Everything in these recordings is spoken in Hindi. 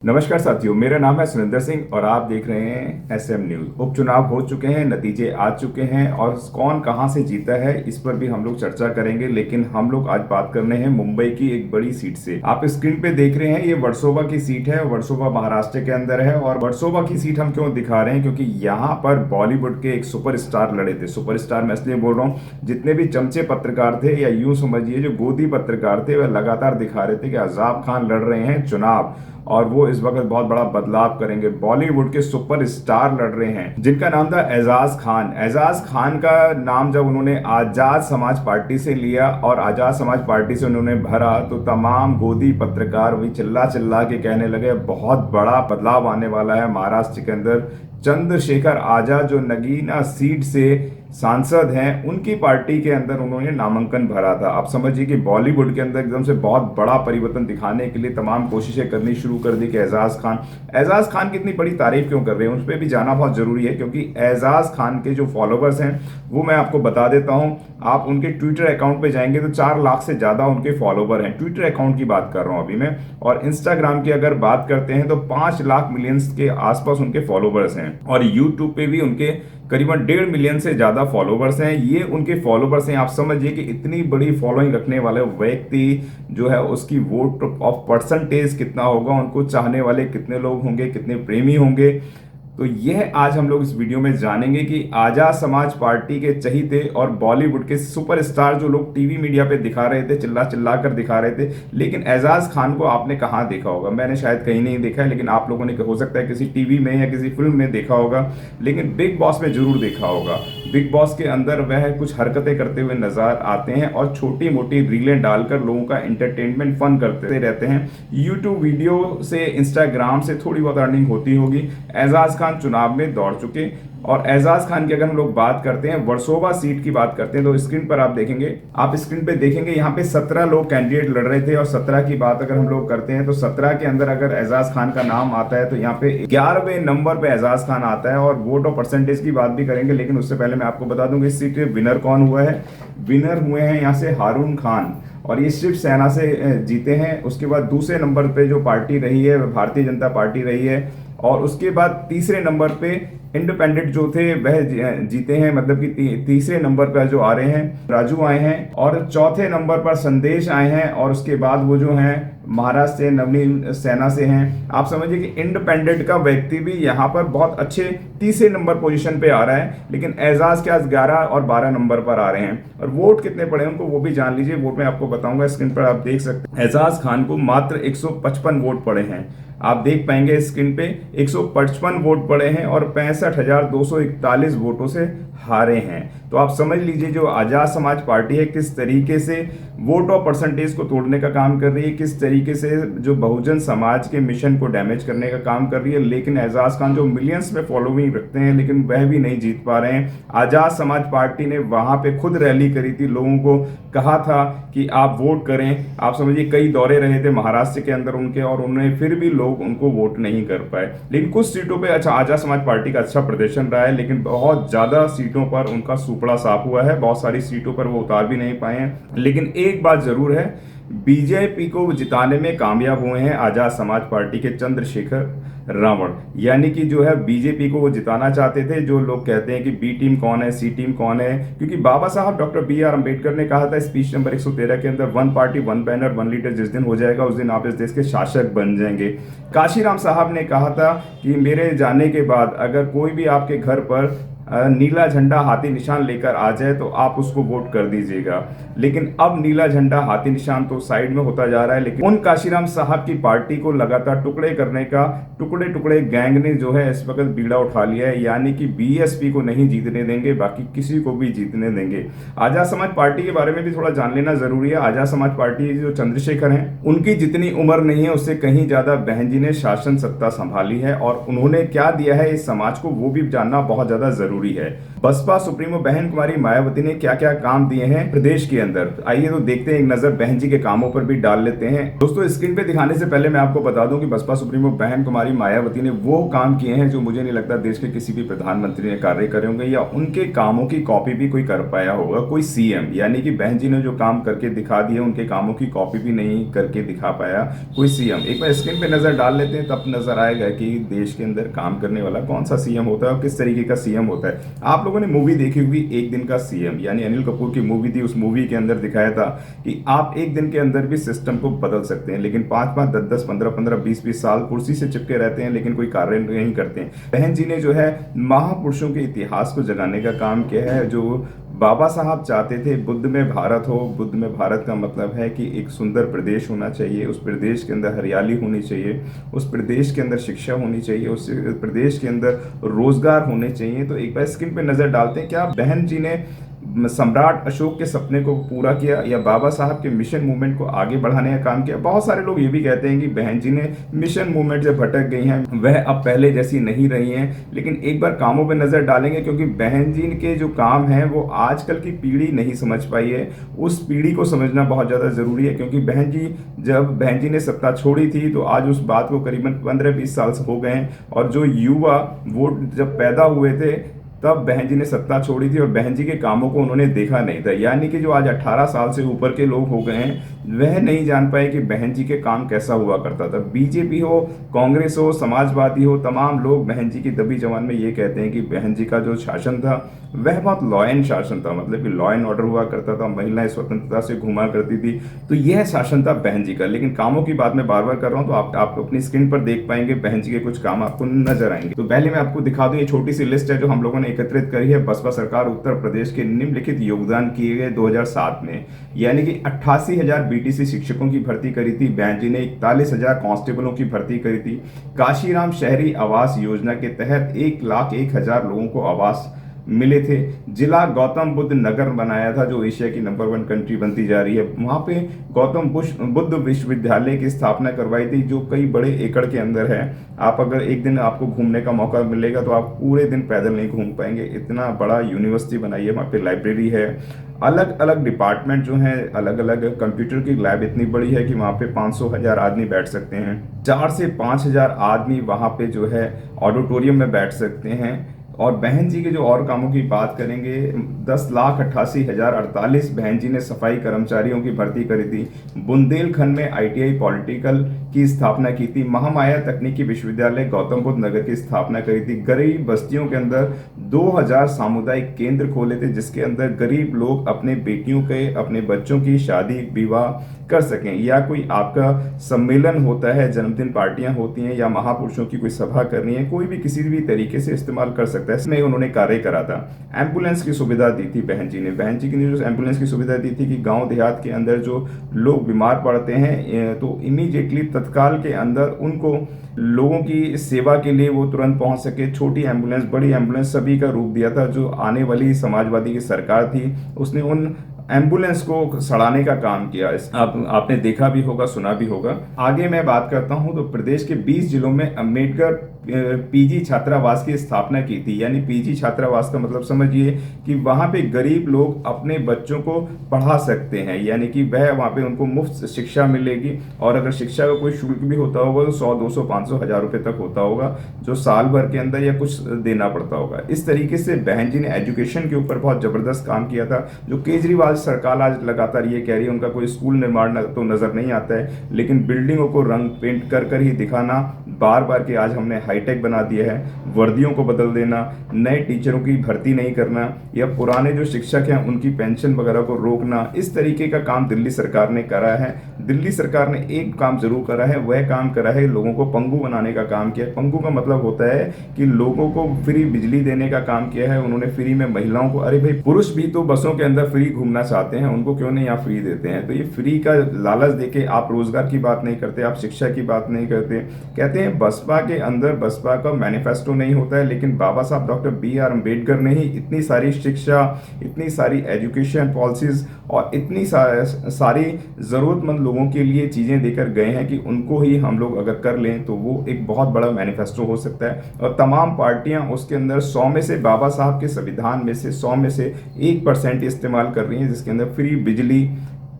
नमस्कार साथियों, मेरा नाम है सुरेंद्र सिंह और आप देख रहे हैं एसएम न्यूज। उपचुनाव हो चुके हैं, नतीजे आ चुके हैं और कौन कहां से जीता है इस पर भी हम लोग चर्चा करेंगे। लेकिन हम लोग आज बात करने हैं मुंबई की एक बड़ी सीट से। आप स्क्रीन पे देख रहे हैं, ये वर्सोवा की सीट है। वर्सोवा महाराष्ट्र के अंदर है। और वर्सोवा की सीट हम क्यों दिखा रहे हैं, क्योंकि यहाँ पर बॉलीवुड के एक सुपरस्टार लड़े थे। सुपरस्टार मैं इसलिए बोल रहा हूँ, जितने भी चमचे पत्रकार थे या यूं समझिए जो गोदी पत्रकार थे, वह लगातार दिखा रहे थे कि अजाब खान लड़ रहे हैं चुनाव और वो इस वक्त बहुत बड़ा बदलाव करेंगे। बॉलीवुड के सुपरस्टार लड़ रहे हैं जिनका नाम था एजाज खान। एजाज खान का नाम जब उन्होंने आजाद समाज पार्टी से लिया और आजाद समाज पार्टी से उन्होंने भरा, तो तमाम गोदी पत्रकार भी चिल्ला चिल्ला के कहने लगे बहुत बड़ा बदलाव आने वाला है महाराष्ट्र के अंदर। चंद्रशेखर आजाद जो नगीना सीट से सांसद हैं, उनकी पार्टी के अंदर उन्होंने नामांकन भरा था। आप समझिए कि बॉलीवुड के अंदर एकदम से बहुत बड़ा परिवर्तन दिखाने के लिए तमाम कोशिशें करनी शुरू कर दी कि एजाज खान की इतनी बड़ी तारीफ क्यों कर रहे हैं, उस पर भी जाना बहुत जरूरी है। क्योंकि एजाज खान के जो फॉलोवर्स हैं वो मैं आपको बता देता हूं। आप उनके ट्विटर अकाउंट पे जाएंगे तो 4 लाख से ज्यादा उनके फॉलोवर हैं। ट्विटर अकाउंट की बात कर रहा हूं अभी मैं। और इंस्टाग्राम की अगर बात करते हैं तो 5 लाख मिलियंस के आसपास उनके फॉलोवर्स हैं। और यूट्यूब पे भी उनके करीबन 1.5 मिलियन से ज्यादा फॉलोवर्स हैं। ये उनके फॉलोवर्स हैं। आप समझिए कि इतनी बड़ी फॉलोइंग रखने वाले व्यक्ति जो है उसकी वोट ऑफ परसेंटेज कितना होगा, उनको चाहने वाले कितने लोग होंगे, कितने प्रेमी होंगे। तो यह आज हम लोग इस वीडियो में जानेंगे कि आजाद समाज पार्टी के चहीते और बॉलीवुड के सुपरस्टार जो लोग टीवी मीडिया पे दिखा रहे थे, चिल्ला चिल्ला कर दिखा रहे थे, लेकिन एजाज खान को आपने कहाँ देखा होगा। मैंने शायद कहीं नहीं देखा है, लेकिन आप लोगों ने हो सकता है किसी टीवी में या किसी फिल्म में देखा होगा, लेकिन बिग बॉस में जरूर देखा होगा। बिग बॉस के अंदर वह कुछ हरकतें करते हुए नजर आते हैं और छोटी मोटी रीलें डालकर लोगों का एंटरटेनमेंट फन करते रहते हैं। यूट्यूब वीडियो से, इंस्टाग्राम से थोड़ी बहुत अर्निंग होती होगी। एजाज खान चुनाव में दौड़ चुके। और एजाज खान की अगर हम लोग बात करते हैं, वर्सोवा सीट की बात करते हैं, तो स्क्रीन पर आप देखेंगे, आप स्क्रीन पे देखेंगे यहाँ पे 17 लोग कैंडिडेट लड़ रहे थे। और 17 की बात अगर हम लोग करते हैं तो 17 के अंदर अगर एजाज खान का नाम आता है तो यहाँ पे 11वें नंबर पे एजाज खान आता है। और वोट और परसेंटेज की बात भी करेंगे, लेकिन उससे पहले मैं आपको बता दूं कि इस सीट के विनर कौन हुआ है। विनर हुए हैं यहाँ से हारून खान, और ये शिवसेना से जीते हैं। उसके बाद दूसरे नंबर पे जो पार्टी रही है भारतीय जनता पार्टी रही है। और उसके बाद तीसरे नंबर पे इंडिपेंडेंट जो थे वह जीते हैं, मतलब कि तीसरे नंबर पर जो आ रहे हैं राजू आए हैं। और चौथे नंबर पर संदेश आए हैं। और उसके बाद वो जो हैं महाराष्ट्र से नवनीत सेना से हैं। आप समझिए कि इंडिपेंडेंट का व्यक्ति भी यहाँ पर बहुत अच्छे तीसरे नंबर पोजीशन पे आ रहा है, लेकिन एजाज के आज 11 और 12 नंबर पर आ रहे हैं। और वोट कितने पड़े उनको वो भी जान लीजिए। वोट मैं आपको बताऊंगा, स्क्रीन पर आप देख सकते हैं। एजाज खान को मात्र 155 वोट पड़े हैं। आप देख पाएंगे स्क्रीन पे 155 वोट पड़े हैं और 65,241 वोटों से हारे हैं। तो आप समझ लीजिए जो आजाद समाज पार्टी है किस तरीके से वोट और परसेंटेज को तोड़ने का काम कर रही है, किस तरीके से जो बहुजन समाज के मिशन को डैमेज करने का काम कर रही है। लेकिन एजाज खान जो मिलियंस में फॉलोइंग रखते हैं, लेकिन वह भी नहीं जीत पा रहे हैं। आजाद समाज पार्टी ने वहां पे खुद रैली करी थी, लोगों को कहा था कि आप वोट करें। आप समझिए कई दौरे रहे थे महाराष्ट्र के अंदर उनके, और उन्हें फिर भी लोग उनको वोट नहीं कर पाए। लेकिन कुछ सीटों पे अच्छा आजाद समाज पार्टी का अच्छा प्रदर्शन रहा है, लेकिन बहुत ज्यादा सीटों पर उनका सुपड़ा साफ हुआ है। बहुत सारी सीटों पर वो उतार भी नहीं पाए हैं। लेकिन एक बात जरूर है, बीजेपी को जिताने में कामयाब हुए हैं आजाद समाज पार्टी के चंद्रशेखर रावण। यानी कि जो है बीजेपी को वो जिताना चाहते थे। जो लोग कहते हैं कि बी टीम कौन है, सी टीम कौन है, क्योंकि बाबा साहब डॉक्टर बी आर अम्बेडकर ने कहा था स्पीच नंबर 113 के अंदर, 1 पार्टी 1 बैनर 1 लीडर जिस दिन हो जाएगा उस दिन आप इस देश के शासक बन जाएंगे। काशीराम साहब ने कहा था कि मेरे जाने के बाद अगर कोई भी आपके घर पर नीला झंडा हाथी निशान लेकर आ जाए तो आप उसको वोट कर दीजिएगा। लेकिन अब नीला झंडा हाथी निशान तो साइड में होता जा रहा है। लेकिन उन काशीराम साहब की पार्टी को लगातार टुकड़े करने का टुकड़े टुकड़े गैंग ने जो है इस वक्त बीड़ा उठा लिया है। यानी कि बीएसपी को नहीं जीतने देंगे, बाकी किसी को भी जीतने देंगे। आजाद समाज पार्टी के बारे में भी थोड़ा जान लेना जरूरी है। आजाद समाज पार्टी जो चंद्रशेखर हैं, उनकी जितनी उम्र नहीं है उससे कहीं ज्यादा बहन जी ने शासन सत्ता संभाली है। और उन्होंने क्या दिया है इस समाज को वो भी जानना बहुत ज्यादा जरूरी जरूरी है। बसपा सुप्रीमो बहन कुमारी मायावती ने क्या क्या काम दिए हैं प्रदेश के अंदर, आइए तो देखते हैं, एक नजर बहन जी के कामों पर भी डाल लेते हैं। दोस्तों, स्क्रीन पे दिखाने से पहले मैं आपको बता दूं कि बसपा सुप्रीमो बहन कुमारी मायावती ने वो काम किए हैं जो मुझे नहीं लगता देश के किसी भी प्रधानमंत्री ने कार्य करे होंगे या उनके कामों की कॉपी भी कोई कर पाया होगा, कोई सीएम। यानी कि बहन जी ने जो काम करके दिखा दिए, उनके कामों की कॉपी भी नहीं करके दिखा पाया कोई सीएम। एक बार स्क्रीन पे नजर डाल लेते हैं, तब नजर आएगा कि देश के अंदर काम करने वाला कौन सा सीएम होता है और किस तरीके का सीएम होता है। आप लोगों ने मूवी देखी होगी एक दिन का सीएम, यानी अनिल कपूर की मूवी थी। उस मूवी के अंदर दिखाया था कि आप एक दिन के अंदर भी सिस्टम को बदल सकते हैं, लेकिन 5-5, 10-10, 15-15, 20-20 साल कुर्सी से चिपके रहते हैं लेकिन कोई कार्य नहीं करते हैं। बहन जी ने जो है महापुरुषों के इतिहास को जगाने का काम किया है। जो बाबा साहब चाहते थे बुद्ध में भारत हो, बुद्ध में भारत का मतलब है कि एक सुंदर प्रदेश होना चाहिए, उस प्रदेश के अंदर हरियाली होनी चाहिए, उस प्रदेश के अंदर शिक्षा होनी चाहिए, उस प्रदेश के अंदर रोजगार होने चाहिए। तो एक बार स्क्रीन पे नजर डालते हैं, क्या बहन जी ने सम्राट अशोक के सपने को पूरा किया या बाबा साहब के मिशन मूवमेंट को आगे बढ़ाने का काम किया। बहुत सारे लोग ये भी कहते हैं कि बहन जी ने मिशन मूवमेंट से भटक गई हैं, वह अब पहले जैसी नहीं रही हैं। लेकिन एक बार कामों पे नजर डालेंगे, क्योंकि बहन जी के जो काम हैं वो आजकल की पीढ़ी नहीं समझ पाई है, उस पीढ़ी को समझना बहुत ज्यादा जरूरी है। क्योंकि जब बहन जी ने सत्ता छोड़ी थी तो आज उस बात को करीबन 15-20 साल से हो गए हैं, और जो युवा वो जब पैदा हुए थे तब बहन जी ने सत्ता छोड़ी थी और बहन जी के कामों को उन्होंने देखा नहीं था। यानी कि जो आज 18 साल से ऊपर के लोग हो गए हैं वह नहीं जान पाए कि बहन जी के काम कैसा हुआ करता था। बीजेपी हो, कांग्रेस हो, समाजवादी हो, तमाम लोग बहन जी की दबी जबान में ये कहते हैं कि बहन जी का जो शासन था वह बहुत लॉ एंड शासन था, मतलब कि लॉ एंड ऑर्डर हुआ करता था, महिलाएं स्वतंत्रता से घुमा करती थी। तो यह शासन था बहन जी का। लेकिन कामों की बात मैं बार बार कर रहा हूं, तो आप अपनी स्क्रीन पर देख पाएंगे बहन जी के कुछ काम आपको नजर आएंगे। तो पहले मैं आपको दिखा दूं, ये छोटी सी लिस्ट है जो हम लोगों ने एकत्रित करी है। बसपा सरकार उत्तर प्रदेश के निम्नलिखित योगदान किए गए 2007 में, यानी कि 88,000 बीटीसी शिक्षकों की भर्ती करी थी बहन जी ने, 41,000 कांस्टेबलों की भर्ती करी थी। काशीराम शहरी आवास योजना के तहत 1,01,000 लोगों को आवास मिले थे। जिला गौतम बुद्ध नगर बनाया था जो एशिया की नंबर 1 कंट्री बनती जा रही है। वहां पे गौतम बुद्ध विश्वविद्यालय की स्थापना करवाई थी जो कई बड़े एकड़ के अंदर है। आप अगर एक दिन आपको घूमने का मौका मिलेगा तो आप पूरे दिन पैदल नहीं घूम पाएंगे, इतना बड़ा यूनिवर्सिटी बनाई है। वहाँ पे लाइब्रेरी है, अलग अलग डिपार्टमेंट जो हैं, अलग अलग कंप्यूटर की लैब इतनी बड़ी है कि वहाँ पे 500,000 आदमी बैठ सकते हैं। 4 से 5,000 आदमी वहाँ पे जो है ऑडिटोरियम में बैठ सकते हैं। और बहन जी के जो और कामों की बात करेंगे, 10,88,048 बहन जी ने सफाई कर्मचारियों की भर्ती करी थी। बुंदेलखंड में ITI पॉलिटिकल की स्थापना की थी। महामाया तकनीकी विश्वविद्यालय गौतम बुद्ध नगर की स्थापना करी थी। गरीब बस्तियों के अंदर 2,000 सामुदायिक केंद्र खोले थे जिसके अंदर गरीब लोग अपने बेटियों के, अपने बच्चों की शादी विवाह कर सकें, या कोई आपका सम्मेलन होता है, जन्मदिन पार्टियां होती हैं, या महापुरुषों की कोई सभा करनी है, कोई भी किसी भी तरीके से इस्तेमाल कर सकता है। इसमें उन्होंने कार्य करा था। एम्बुलेंस की सुविधा दी थी बहन जी ने। बहन जी ने जो एम्बुलेंस की सुविधा दी थी कि गांव देहात के अंदर जो लोग बीमार पड़ते हैं तो इमीडिएटली तत्काल के अंदर उनको लोगों की सेवा के लिए वो तुरंत पहुंच सके। छोटी एम्बुलेंस, बड़ी एम्बुलेंस सभी का रूप दिया था। जो आने वाली समाजवादी की सरकार थी उसने उन एम्बुलेंस को सड़ाने का काम किया। आपने देखा भी होगा, सुना भी होगा। आगे मैं बात करता हूं तो प्रदेश के 20 जिलों में अम्बेडकर पीजी छात्रावास की स्थापना की थी। यानी पीजी छात्रावास का मतलब समझिए कि वहां पे गरीब लोग अपने बच्चों को पढ़ा सकते हैं, यानी कि वह वहां पे उनको मुफ्त शिक्षा मिलेगी। और अगर शिक्षा का कोई शुल्क भी होता होगा तो 100, 200, 500, 1000 रुपए तक होता होगा, जो साल भर के अंदर या कुछ देना पड़ता होगा। इस तरीके से बहन जी ने एजुकेशन के ऊपर बहुत जबरदस्त काम किया था। जो केजरीवाल सरकार आज लगातार ये कह रही है उनका कोई स्कूल निर्माण तो नजर नहीं आता है, लेकिन बिल्डिंगों को रंग पेंट कर कर ही दिखाना, बार बार कि आज हमने हाईटेक बना दिया है, वर्दियों को बदल देना, नए टीचरों की भर्ती नहीं करना, या पुराने जो शिक्षक हैं उनकी पेंशन वगैरह को रोकना, इस तरीके का काम दिल्ली सरकार ने करा है। दिल्ली सरकार ने एक काम जरूर करा है, वह काम करा है लोगों को पंगु बनाने का काम किया है। पंगु का मतलब होता है कि लोगों को फ्री बिजली देने का काम किया है उन्होंने। फ्री में महिलाओं को, अरे भाई पुरुष भी तो बसों के अंदर फ्री घूमना चाहते हैं, उनको क्यों नहीं आप फ्री देते हैं? तो ये फ्री का लालच देके आप रोजगार की बात नहीं करते, आप शिक्षा की बात नहीं करते। कहते हैं बसपा के अंदर बसपा का मैनिफेस्टो नहीं होता है, लेकिन बाबा साहब डॉक्टर B.R. अम्बेडकर ने ही इतनी सारी शिक्षा, इतनी सारी एजुकेशन पॉलिसीज और इतनी सारी ज़रूरतमंद लोगों के लिए चीज़ें देकर गए हैं कि उनको ही हम लोग अगर कर लें तो वो एक बहुत बड़ा मैनिफेस्टो हो सकता है। और तमाम पार्टियां उसके अंदर 100 में से बाबा साहब के संविधान में से 100 में से 1% इस्तेमाल कर रही हैं, जिसके अंदर फ्री बिजली,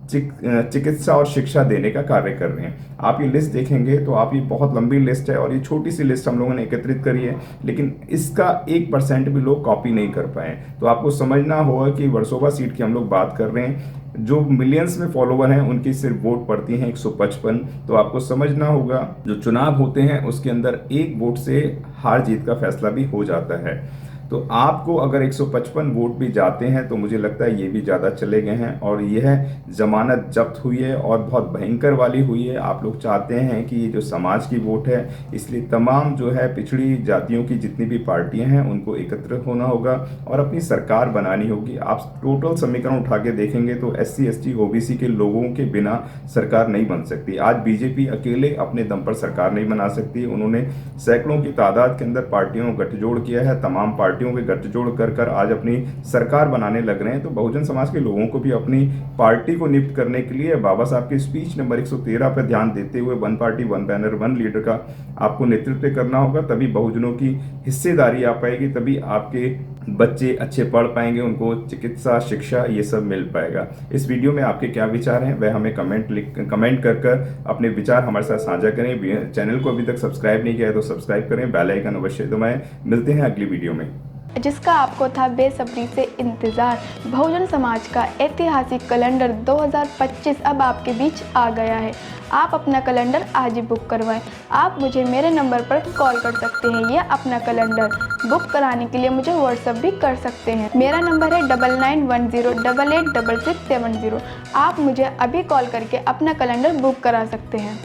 चिकित्सा और शिक्षा देने का कार्य कर रहे हैं। आप ये लिस्ट देखेंगे तो आप, ये बहुत लंबी लिस्ट है और ये छोटी सी लिस्ट हम लोगों ने एकत्रित करी है, लेकिन इसका 1% भी लोग कॉपी नहीं कर पाए। तो आपको समझना होगा कि वर्सोवा सीट की हम लोग बात कर रहे हैं, जो मिलियंस में फॉलोवर हैं उनकी सिर्फ वोट पड़ती हैं 155। तो आपको समझना होगा जो चुनाव होते हैं उसके अंदर एक वोट से हार जीत का फैसला भी हो जाता है। तो आपको अगर 155 वोट भी जाते हैं तो मुझे लगता है ये भी ज़्यादा चले गए हैं और यह जमानत जब्त हुई है और बहुत भयंकर वाली हुई है। आप लोग चाहते हैं कि ये जो समाज की वोट है, इसलिए तमाम जो है पिछड़ी जातियों की जितनी भी पार्टियां हैं उनको एकत्र होना होगा और अपनी सरकार बनानी होगी। आप टोटल समीकरण उठा के देखेंगे तो SC ST OBC के लोगों के बिना सरकार नहीं बन सकती। आज बीजेपी अकेले अपने दम पर सरकार नहीं बना सकती। उन्होंने सैकड़ों की तादाद के अंदर पार्टियों को गठजोड़ किया है, तमाम पार्टियों के गठजोड़ कर आज अपनी सरकार बनाने लग रहे हैं। तो बहुजन समाज के लोगों को भी अपनी पार्टी को नियुक्त करने के लिए बाबा साहब की स्पीच नंबर 113 पर ध्यान देते हुए 1 पार्टी 1 बैनर 1 लीडर का आपको नेतृत्व करना होगा। तभी बहुजनों की हिस्सेदारी आ पाएगी, तभी आपके बच्चे अच्छे पढ़ पाएंगे, उनको चिकित्सा, शिक्षा ये सब मिल पाएगा। इस वीडियो में आपके क्या विचार हैं वह हमें कमेंट कर अपने विचार हमारे साथ साझा करें। चैनल को अभी तक सब्सक्राइब नहीं किया है तो सब्सक्राइब करें, बेल आइकन अवश्य दबाएं। मिलते हैं अगली वीडियो में। जिसका आपको था बेसब्री से इंतज़ार, बहुजन समाज का ऐतिहासिक कैलेंडर 2025 अब आपके बीच आ गया है। आप अपना कैलेंडर आज ही बुक करवाएं। आप मुझे मेरे नंबर पर कॉल कर सकते हैं या अपना कैलेंडर बुक कराने के लिए मुझे व्हाट्सएप भी कर सकते हैं। मेरा नंबर है 9910886670। आप मुझे अभी कॉल करके अपना कैलेंडर बुक करा सकते हैं।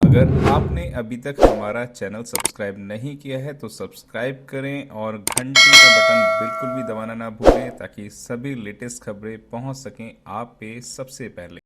अगर आपने अभी तक हमारा चैनल सब्सक्राइब नहीं किया है तो सब्सक्राइब करें और घंटी का बटन बिल्कुल भी दबाना ना भूलें ताकि सभी लेटेस्ट खबरें पहुंच सकें आप पे सबसे पहले।